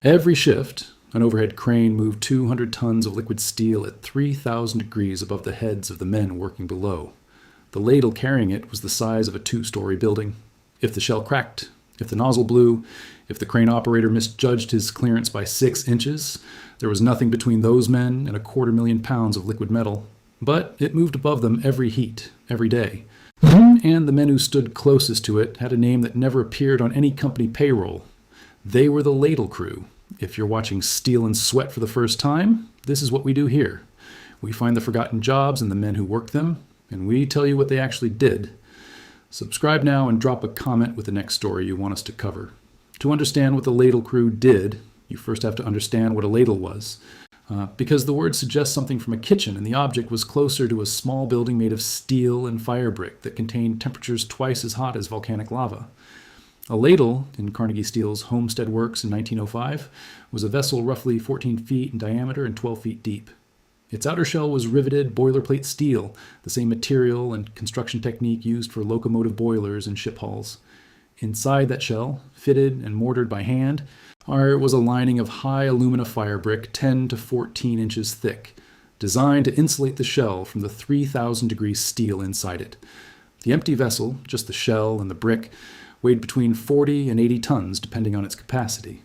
Every shift, an overhead crane moved 200 tons of liquid steel at 3,000 degrees above the heads of the men working below. The ladle carrying it was the size of a 2-story building. If the shell cracked, if the nozzle blew, if the crane operator misjudged his clearance by 6 inches, there was nothing between those men and 250,000 pounds of liquid metal. But it moved above them every heat, every day. And the men who stood closest to it had a name that never appeared on any company payroll. They were the ladle crew. If you're watching Steel and Sweat for the first time, this is what we do here. We find the forgotten jobs and the men who worked them, and we tell you what they actually did. Subscribe now and drop a comment with the next story you want us to cover. To understand what the ladle crew did, you first have to understand what a ladle was. Because the word suggests something from a kitchen, and the object was closer to a small building made of steel and fire brick that contained temperatures twice as hot as volcanic lava. A ladle, in Carnegie Steel's Homestead works in 1905, was a vessel roughly 14 feet in diameter and 12 feet deep. Its outer shell was riveted boilerplate steel, the same material and construction technique used for locomotive boilers and ship hulls. Inside that shell, fitted and mortared by hand, was a lining of high alumina fire brick 10 to 14 inches thick, designed to insulate the shell from the 3,000 degree steel inside it. The empty vessel, just the shell and the brick, weighed between 40 and 80 tons, depending on its capacity.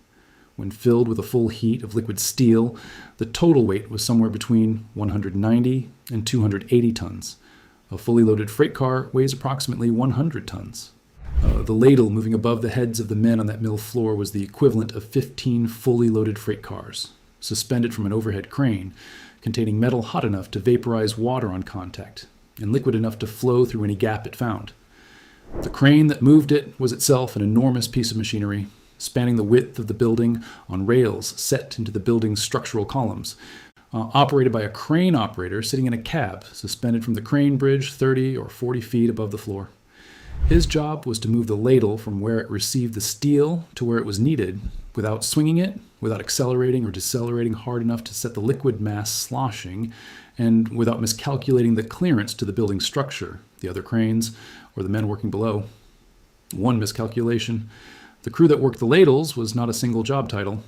When filled with a full heat of liquid steel, the total weight was somewhere between 190 and 280 tons. A fully loaded freight car weighs approximately 100 tons. The ladle moving above the heads of the men on that mill floor was the equivalent of 15 fully loaded freight cars, suspended from an overhead crane, containing metal hot enough to vaporize water on contact, and liquid enough to flow through any gap it found. The crane that moved it was itself an enormous piece of machinery, spanning the width of the building on rails set into the building's structural columns, operated by a crane operator sitting in a cab suspended from the crane bridge 30 or 40 feet above the floor. His job was to move the ladle from where it received the steel to where it was needed, without swinging it, without accelerating or decelerating hard enough to set the liquid mass sloshing, and without miscalculating the clearance to the building structure, the other cranes, or the men working below. One miscalculation. The crew that worked the ladles was not a single job title.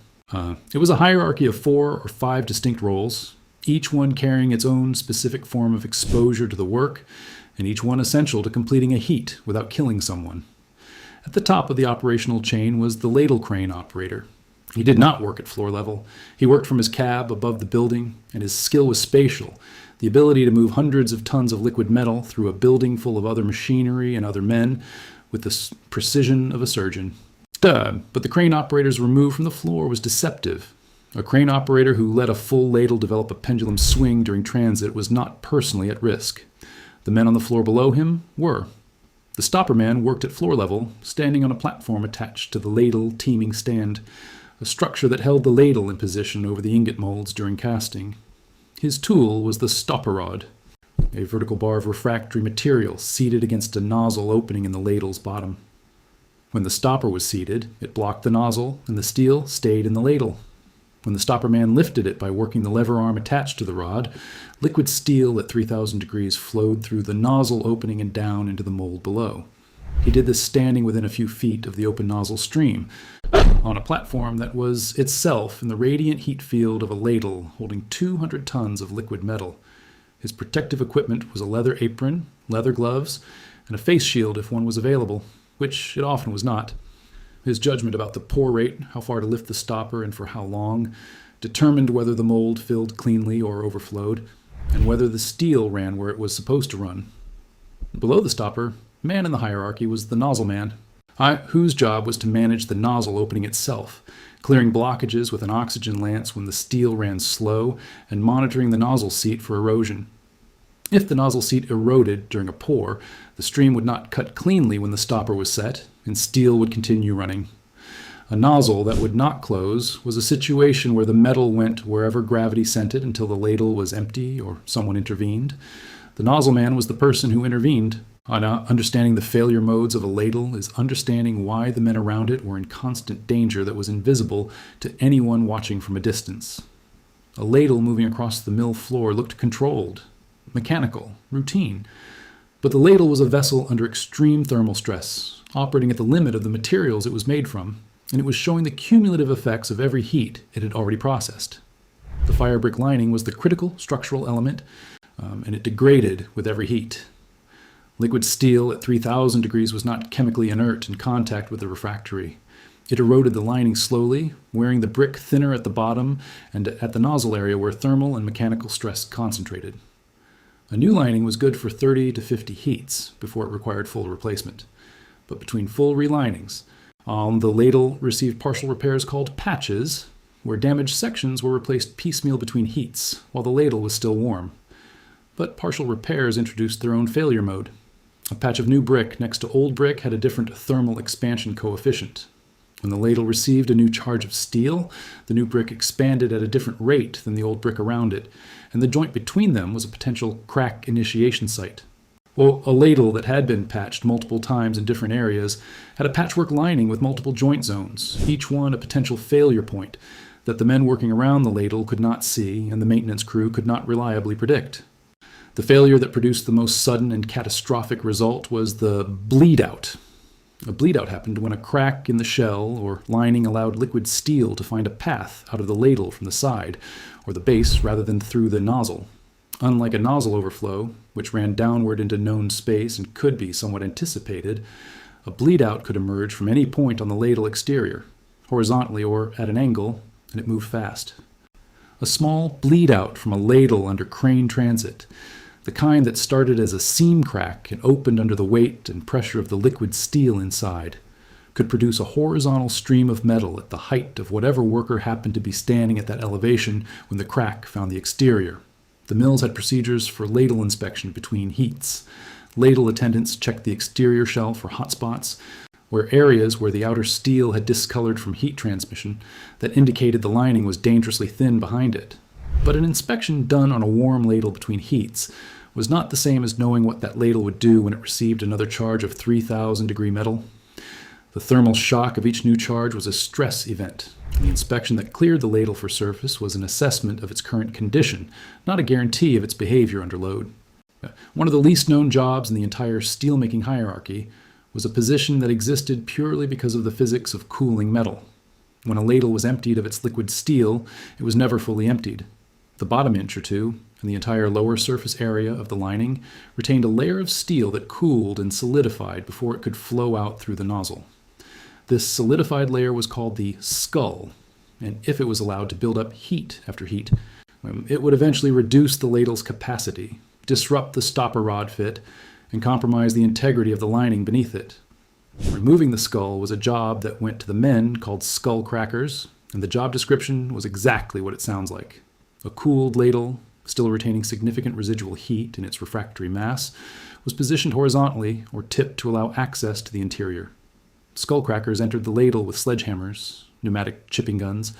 It was a hierarchy of 4 or 5 distinct roles, each one carrying its own specific form of exposure to the work, and each one essential to completing a heat without killing someone. At the top of the operational chain was the ladle crane operator. He did not work at floor level. He worked from his cab above the building, and his skill was spatial, the ability to move hundreds of tons of liquid metal through a building full of other machinery and other men with the precision of a surgeon. But the crane operator's remove from the floor was deceptive. A crane operator who let a full ladle develop a pendulum swing during transit was not personally at risk. The men on the floor below him were. The stopper man worked at floor level, standing on a platform attached to the ladle teaming stand, a structure that held the ladle in position over the ingot molds during casting. His tool was the stopper rod, a vertical bar of refractory material seated against a nozzle opening in the ladle's bottom. When the stopper was seated, it blocked the nozzle, and the steel stayed in the ladle. When the stopper man lifted it by working the lever arm attached to the rod, liquid steel at 3,000 degrees flowed through the nozzle opening and down into the mold below. He did this standing within a few feet of the open nozzle stream, on a platform that was itself in the radiant heat field of a ladle holding 200 tons of liquid metal. His protective equipment was a leather apron, leather gloves, and a face shield if one was available, which it often was not. His judgment about the pour rate, how far to lift the stopper and for how long, determined whether the mold filled cleanly or overflowed, and whether the steel ran where it was supposed to run. Below the stopper, man in the hierarchy was the nozzle man, whose job was to manage the nozzle opening itself, clearing blockages with an oxygen lance when the steel ran slow, and monitoring the nozzle seat for erosion. If the nozzle seat eroded during a pour, the stream would not cut cleanly when the stopper was set, and steel would continue running. A nozzle that would not close was a situation where the metal went wherever gravity sent it until the ladle was empty or someone intervened. The nozzle man was the person who intervened. Understanding the failure modes of a ladle is understanding why the men around it were in constant danger that was invisible to anyone watching from a distance. A ladle moving across the mill floor looked controlled, mechanical, routine. But the ladle was a vessel under extreme thermal stress, operating at the limit of the materials it was made from, and it was showing the cumulative effects of every heat it had already processed. The fire brick lining was the critical structural element, and it degraded with every heat. Liquid steel at 3,000 degrees was not chemically inert in contact with the refractory. It eroded the lining slowly, wearing the brick thinner at the bottom and at the nozzle area where thermal and mechanical stress concentrated. A new lining was good for 30 to 50 heats before it required full replacement. But between full relinings, the ladle received partial repairs called patches, where damaged sections were replaced piecemeal between heats while the ladle was still warm. But partial repairs introduced their own failure mode. A patch of new brick next to old brick had a different thermal expansion coefficient. When the ladle received a new charge of steel, the new brick expanded at a different rate than the old brick around it, and the joint between them was a potential crack initiation site. Well, a ladle that had been patched multiple times in different areas had a patchwork lining with multiple joint zones, each one a potential failure point that the men working around the ladle could not see and the maintenance crew could not reliably predict. The failure that produced the most sudden and catastrophic result was the bleed out. A bleed out happened when a crack in the shell or lining allowed liquid steel to find a path out of the ladle from the side, or the base rather than through the nozzle. Unlike a nozzle overflow, which ran downward into known space and could be somewhat anticipated, a bleed out could emerge from any point on the ladle exterior, horizontally or at an angle, and it moved fast. A small bleed out from a ladle under crane transit, the kind that started as a seam crack and opened under the weight and pressure of the liquid steel inside, could produce a horizontal stream of metal at the height of whatever worker happened to be standing at that elevation when the crack found the exterior. The mills had procedures for ladle inspection between heats. Ladle attendants checked the exterior shell for hot spots, where areas where the outer steel had discolored from heat transmission that indicated the lining was dangerously thin behind it. But an inspection done on a warm ladle between heats was not the same as knowing what that ladle would do when it received another charge of 3,000 degree metal. The thermal shock of each new charge was a stress event. The inspection that cleared the ladle for surface was an assessment of its current condition, not a guarantee of its behavior under load. One of the least known jobs in the entire steelmaking hierarchy was a position that existed purely because of the physics of cooling metal. When a ladle was emptied of its liquid steel, it was never fully emptied. The bottom inch or two, and the entire lower surface area of the lining, retained a layer of steel that cooled and solidified before it could flow out through the nozzle. This solidified layer was called the skull, and if it was allowed to build up heat after heat, it would eventually reduce the ladle's capacity, disrupt the stopper rod fit, and compromise the integrity of the lining beneath it. Removing the skull was a job that went to the men called skull crackers, and the job description was exactly what it sounds like. A cooled ladle, still retaining significant residual heat in its refractory mass, was positioned horizontally or tipped to allow access to the interior. Skullcrackers entered the ladle with sledgehammers, pneumatic chipping guns,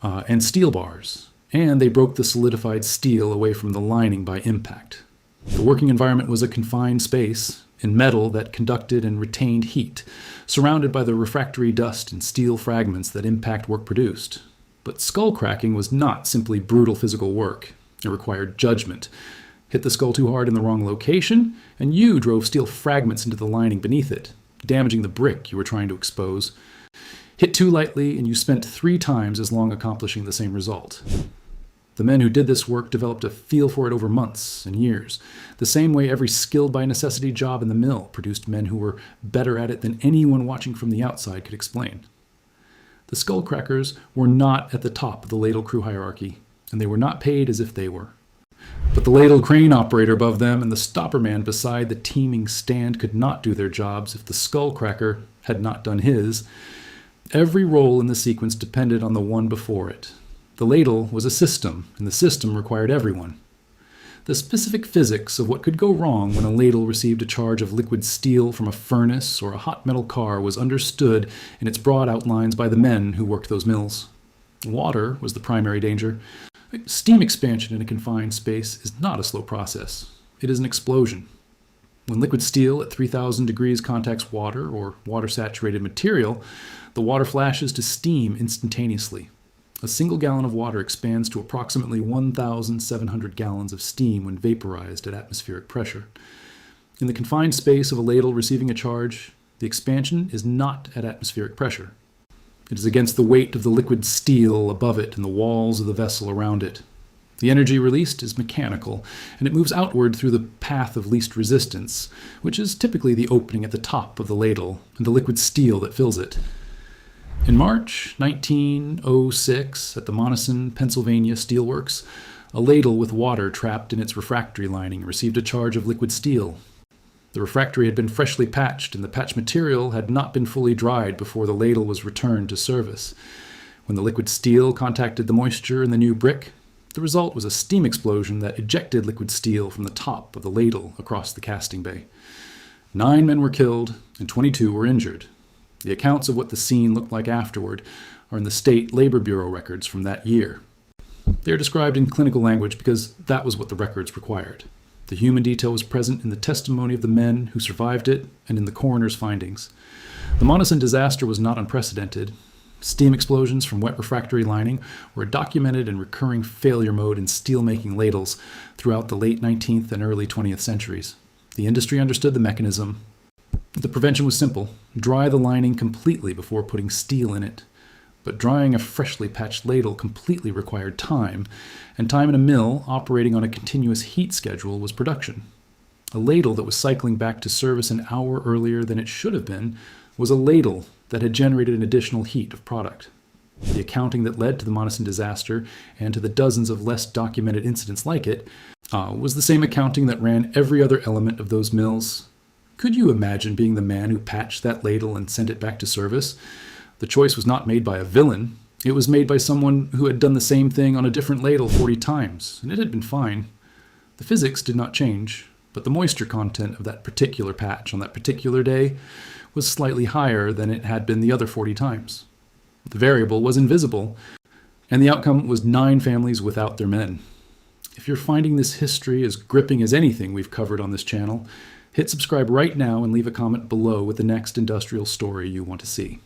and steel bars, and they broke the solidified steel away from the lining by impact. The working environment was a confined space in metal that conducted and retained heat, surrounded by the refractory dust and steel fragments that impact work produced. But skull cracking was not simply brutal physical work. It required judgment. Hit the skull too hard in the wrong location, and you drove steel fragments into the lining beneath it, damaging the brick you were trying to expose. Hit too lightly, and you spent 3 times as long accomplishing the same result. The men who did this work developed a feel for it over months and years, the same way every skilled by necessity job in the mill produced men who were better at it than anyone watching from the outside could explain. The skullcrackers were not at the top of the ladle crew hierarchy, and they were not paid as if they were. But the ladle crane operator above them and the stopper man beside the teeming stand could not do their jobs if the skullcracker had not done his. Every role in the sequence depended on the one before it. The ladle was a system, and the system required everyone. The specific physics of what could go wrong when a ladle received a charge of liquid steel from a furnace or a hot metal car was understood in its broad outlines by the men who worked those mills. Water was the primary danger. Steam expansion in a confined space is not a slow process. It is an explosion. When liquid steel at 3,000 degrees contacts water or water-saturated material, the water flashes to steam instantaneously. A single gallon of water expands to approximately 1,700 gallons of steam when vaporized at atmospheric pressure. In the confined space of a ladle receiving a charge, the expansion is not at atmospheric pressure. It is against the weight of the liquid steel above it and the walls of the vessel around it. The energy released is mechanical, and it moves outward through the path of least resistance, which is typically the opening at the top of the ladle and the liquid steel that fills it. In March 1906, at the Monison, Pennsylvania Steelworks, a ladle with water trapped in its refractory lining received a charge of liquid steel. The refractory had been freshly patched, and the patch material had not been fully dried before the ladle was returned to service. When the liquid steel contacted the moisture in the new brick, the result was a steam explosion that ejected liquid steel from the top of the ladle across the casting bay. 9 men were killed and 22 were injured. The accounts of what the scene looked like afterward are in the State Labor Bureau records from that year. They are described in clinical language because that was what the records required. The human detail was present in the testimony of the men who survived it and in the coroner's findings. The Monison disaster was not unprecedented. Steam explosions from wet refractory lining were a documented and recurring failure mode in steelmaking ladles throughout the late 19th and early 20th centuries. The industry understood the mechanism. The prevention was simple: dry the lining completely before putting steel in it. But drying a freshly patched ladle completely required time, and time in a mill operating on a continuous heat schedule was production. A ladle that was cycling back to service an hour earlier than it should have been was a ladle that had generated an additional heat of product. The accounting that led to the Monison disaster and to the dozens of less documented incidents like it was the same accounting that ran every other element of those mills. Could you imagine being the man who patched that ladle and sent it back to service? The choice was not made by a villain. It was made by someone who had done the same thing on a different ladle 40 times, and it had been fine. The physics did not change, but the moisture content of that particular patch on that particular day was slightly higher than it had been the other 40 times. The variable was invisible, and the outcome was 9 families without their men. If you're finding this history as gripping as anything we've covered on this channel, hit subscribe right now and leave a comment below with the next industrial story you want to see.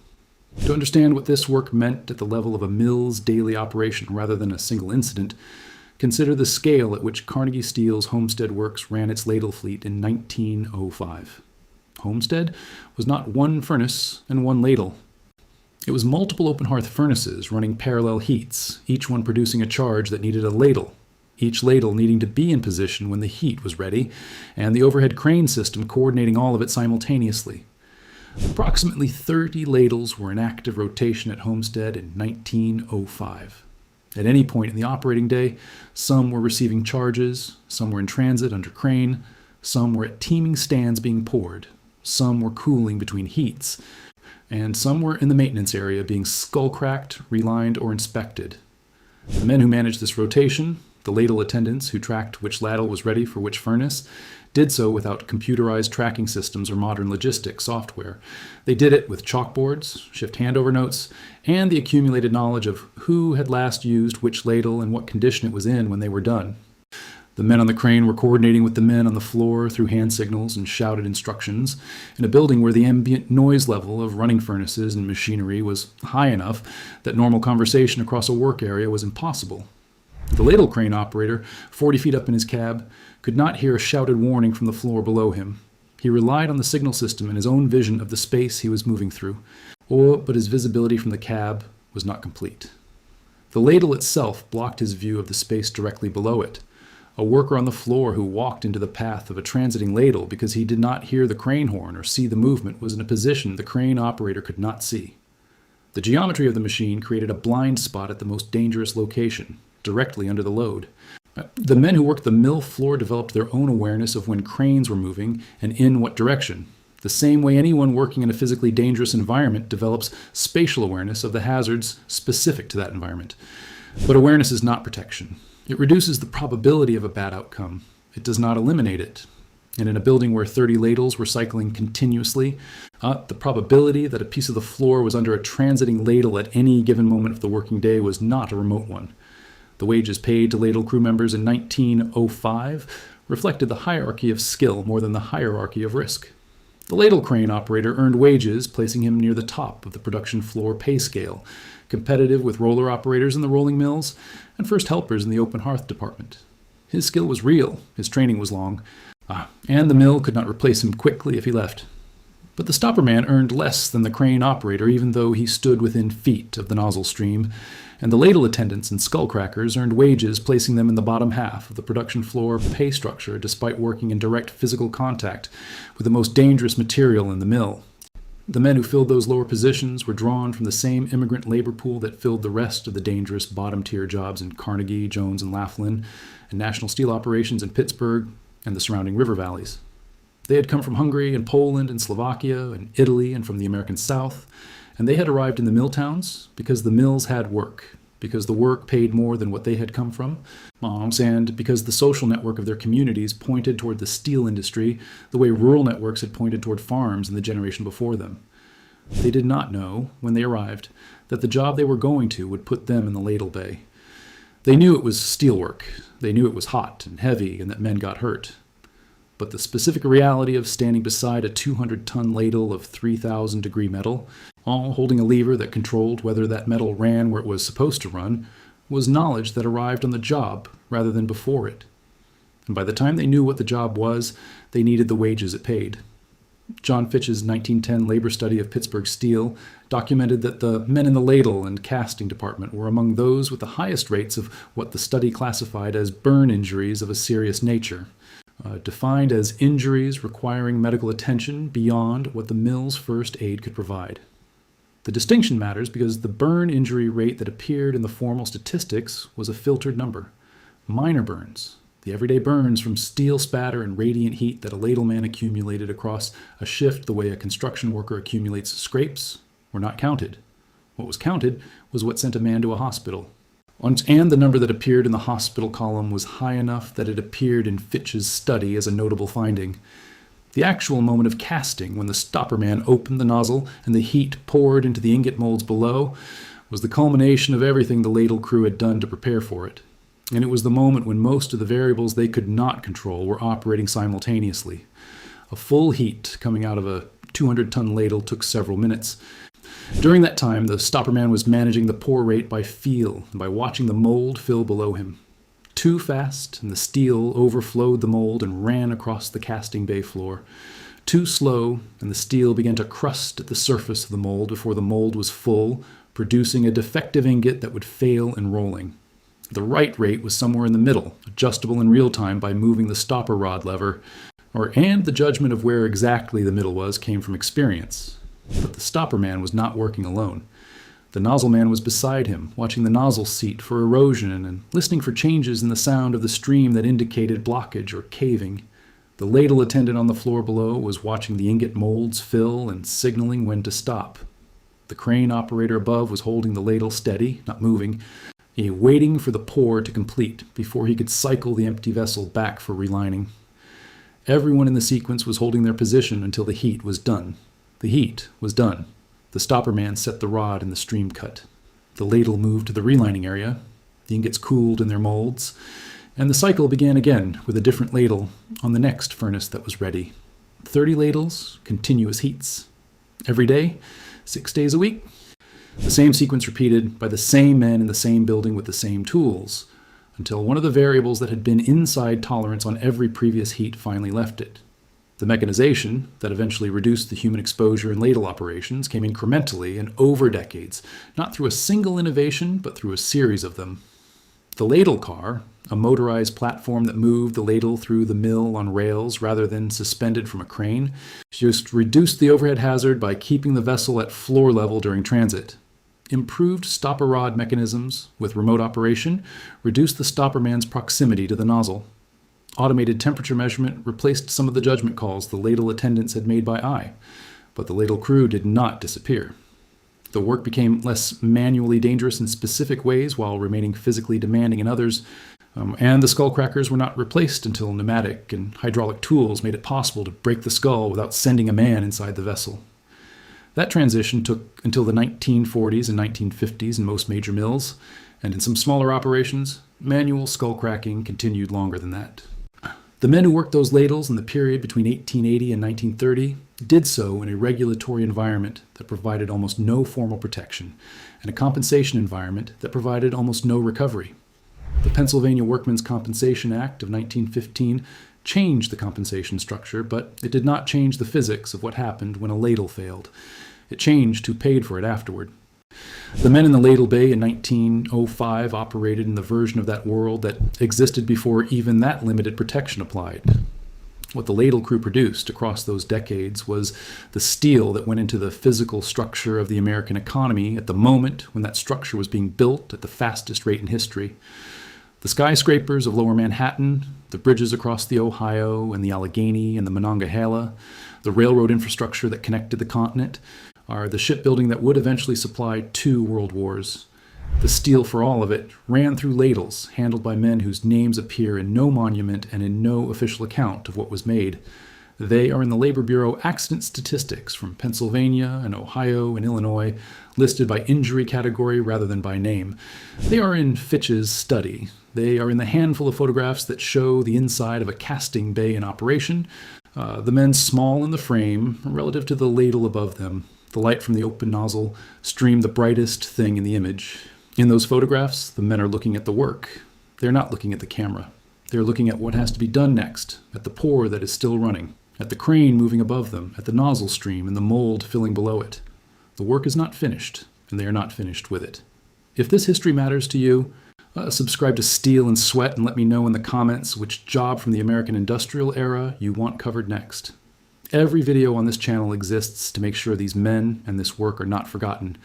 To understand what this work meant at the level of a mill's daily operation rather than a single incident, consider the scale at which Carnegie Steel's Homestead Works ran its ladle fleet in 1905. Homestead was not one furnace and one ladle. It was multiple open hearth furnaces running parallel heats, each one producing a charge that needed a ladle, each ladle needing to be in position when the heat was ready, and the overhead crane system coordinating all of it simultaneously. Approximately 30 ladles were in active rotation at Homestead in 1905. At any point in the operating day, some were receiving charges, some were in transit under crane, some were at teeming stands being poured, some were cooling between heats, and some were in the maintenance area being skull-cracked, relined, or inspected. The men who managed this rotation, the ladle attendants who tracked which ladle was ready for which furnace, did so without computerized tracking systems or modern logistics software. They did it with chalkboards, shift handover notes, and the accumulated knowledge of who had last used which ladle and what condition it was in when they were done. The men on the crane were coordinating with the men on the floor through hand signals and shouted instructions in a building where the ambient noise level of running furnaces and machinery was high enough that normal conversation across a work area was impossible. The ladle crane operator, 40 feet up in his cab, could not hear a shouted warning from the floor below him. He relied on the signal system and his own vision of the space he was moving through, but his visibility from the cab was not complete. The ladle itself blocked his view of the space directly below it. A worker on the floor who walked into the path of a transiting ladle because he did not hear the crane horn or see the movement was in a position the crane operator could not see. The geometry of the machine created a blind spot at the most dangerous location, directly under the load. The men who worked the mill floor developed their own awareness of when cranes were moving and in what direction, the same way anyone working in a physically dangerous environment develops spatial awareness of the hazards specific to that environment. But awareness is not protection. It reduces the probability of a bad outcome. It does not eliminate it. And in a building where 30 ladles were cycling continuously, the probability that a piece of the floor was under a transiting ladle at any given moment of the working day was not a remote one. The wages paid to ladle crew members in 1905 reflected the hierarchy of skill more than the hierarchy of risk. The ladle crane operator earned wages, placing him near the top of the production floor pay scale, competitive with roller operators in the rolling mills and first helpers in the open hearth department. His skill was real, his training was long, and the mill could not replace him quickly if he left. But the stopper man earned less than the crane operator, even though he stood within feet of the nozzle stream, and the ladle attendants and skullcrackers earned wages, placing them in the bottom half of the production floor pay structure despite working in direct physical contact with the most dangerous material in the mill. The men who filled those lower positions were drawn from the same immigrant labor pool that filled the rest of the dangerous bottom-tier jobs in Carnegie, Jones, and Laughlin, and National Steel operations in Pittsburgh and the surrounding river valleys. They had come from Hungary and Poland and Slovakia and Italy and from the American South, and they had arrived in the mill towns because the mills had work, because the work paid more than what they had come from, moms, and because the social network of their communities pointed toward the steel industry the way rural networks had pointed toward farms in the generation before them. They did not know, when they arrived, that the job they were going to would put them in the ladle bay. They knew it was steelwork. They knew it was hot and heavy and that men got hurt. But the specific reality of standing beside a 200-ton ladle of 3,000-degree metal, all holding a lever that controlled whether that metal ran where it was supposed to run, was knowledge that arrived on the job rather than before it. And by the time they knew what the job was, they needed the wages it paid. John Fitch's 1910 labor study of Pittsburgh steel documented that the men in the ladle and casting department were among those with the highest rates of what the study classified as burn injuries of a serious nature. Defined as injuries requiring medical attention beyond what the mill's first aid could provide. The distinction matters because the burn injury rate that appeared in the formal statistics was a filtered number. Minor burns, the everyday burns from steel spatter and radiant heat that a ladleman accumulated across a shift the way a construction worker accumulates scrapes, were not counted. What was counted was what sent a man to a hospital. And the number that appeared in the hospital column was high enough that it appeared in Fitch's study as a notable finding. The actual moment of casting, when the stopper man opened the nozzle and the heat poured into the ingot molds below, was the culmination of everything the ladle crew had done to prepare for it. And it was the moment when most of the variables they could not control were operating simultaneously. A full heat coming out of a 200-ton ladle took several minutes. During that time, the stopper man was managing the pour rate by feel and by watching the mold fill below him. Too fast, and the steel overflowed the mold and ran across the casting bay floor. Too slow, and the steel began to crust at the surface of the mold before the mold was full, producing a defective ingot that would fail in rolling. The right rate was somewhere in the middle, adjustable in real time by moving the stopper rod lever, and the judgment of where exactly the middle was came from experience. But the stopper man was not working alone. The nozzle man was beside him, watching the nozzle seat for erosion and listening for changes in the sound of the stream that indicated blockage or caving. The ladle attendant on the floor below was watching the ingot molds fill and signaling when to stop. The crane operator above was holding the ladle steady, not moving, waiting for the pour to complete before he could cycle the empty vessel back for relining. Everyone in the sequence was holding their position until the heat was done. The heat was done. The stopper man set the rod in the stream cut. The ladle moved to the relining area. The ingots cooled in their molds. And the cycle began again with a different ladle on the next furnace that was ready. 30 ladles, continuous heats. Every day, 6 days a week. The same sequence repeated by the same men in the same building with the same tools, until one of the variables that had been inside tolerance on every previous heat finally left it. The mechanization that eventually reduced the human exposure in ladle operations came incrementally and over decades, not through a single innovation, but through a series of them. The ladle car, a motorized platform that moved the ladle through the mill on rails rather than suspended from a crane, just reduced the overhead hazard by keeping the vessel at floor level during transit. Improved stopper rod mechanisms with remote operation reduced the stopper man's proximity to the nozzle. Automated temperature measurement replaced some of the judgment calls the ladle attendants had made by eye, but the ladle crew did not disappear. The work became less manually dangerous in specific ways while remaining physically demanding in others, and the skullcrackers were not replaced until pneumatic and hydraulic tools made it possible to break the skull without sending a man inside the vessel. That transition took until the 1940s and 1950s in most major mills, and in some smaller operations, manual skull cracking continued longer than that. The men who worked those ladles in the period between 1880 and 1930 did so in a regulatory environment that provided almost no formal protection, and a compensation environment that provided almost no recovery. The Pennsylvania Workmen's Compensation Act of 1915 changed the compensation structure, but it did not change the physics of what happened when a ladle failed. It changed who paid for it afterward. The men in the Ladle Bay in 1905 operated in the version of that world that existed before even that limited protection applied. What the ladle crew produced across those decades was the steel that went into the physical structure of the American economy at the moment when that structure was being built at the fastest rate in history. The skyscrapers of Lower Manhattan, the bridges across the Ohio and the Allegheny and the Monongahela, the railroad infrastructure that connected the continent, are the shipbuilding that would eventually supply 2 world wars. The steel for all of it ran through ladles handled by men whose names appear in no monument and in no official account of what was made. They are in the Labor Bureau accident statistics from Pennsylvania and Ohio and Illinois, listed by injury category rather than by name. They are in Fitch's study. They are in the handful of photographs that show the inside of a casting bay in operation, the men small in the frame relative to the ladle above them. The light from the open nozzle streamed the brightest thing in the image. In those photographs, the men are looking at the work. They're not looking at the camera. They're looking at what has to be done next, at the pour that is still running, at the crane moving above them, at the nozzle stream and the mold filling below it. The work is not finished, and they are not finished with it. If this history matters to you, subscribe to Steel and Sweat and let me know in the comments which job from the American industrial era you want covered next. Every video on this channel exists to make sure these men and this work are not forgotten.